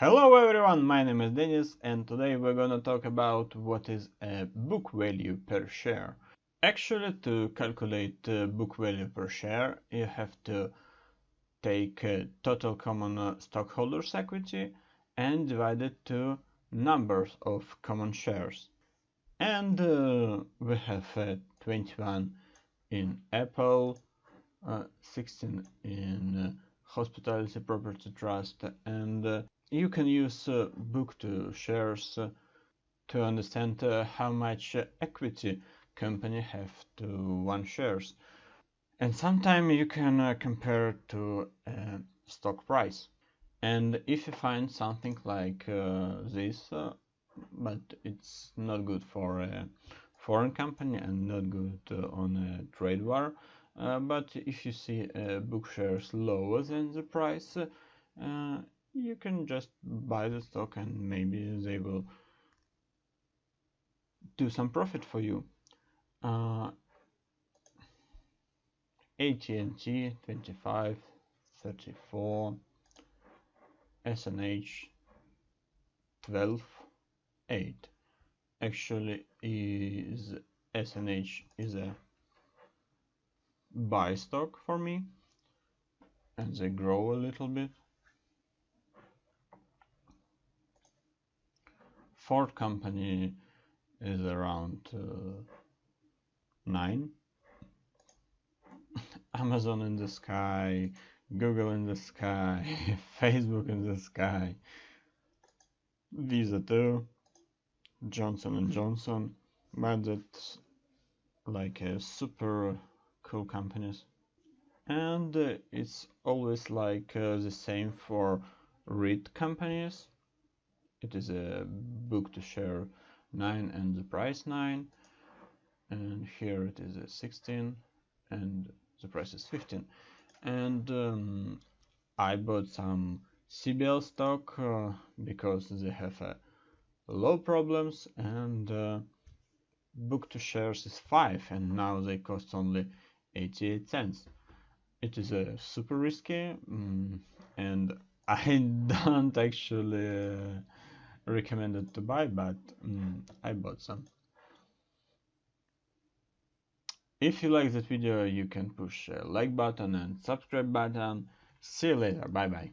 Hello everyone, my name is Denis and today we're gonna talk about what is a book value per share. Actually, to calculate book value per share, you have to take total common stockholders equity and divide it to numbers of common shares. And we have 21 in Apple, 16 in Hospitality Property Trust, and you can use book to shares to understand how much equity company have to one shares. And sometimes you can compare to stock price. And if you find something like this, but it's not good for a foreign company and not good on a trade war, but if you see book shares lower than the price, you can just buy the stock and maybe they will do some profit for you. AT&T 25, 34, SNH 12, 8. Actually, is SNH is a buy stock for me, and they grow a little bit. Ford company is around 9. Amazon in the sky, Google in the sky, Facebook in the sky, Visa 2, Johnson & Johnson, but that's like a super cool companies. And it's always like the same for REIT companies. It is a book to share 9 and the price 9, and here it is a 16 and the price is 15. And I bought some CBL stock because they have low problems, and book to shares is 5 and now they cost only 88 cents. It is super risky, and I don't actually recommend it to buy, but I bought some. If you like that video, you can push like button and subscribe button. See you later, bye bye.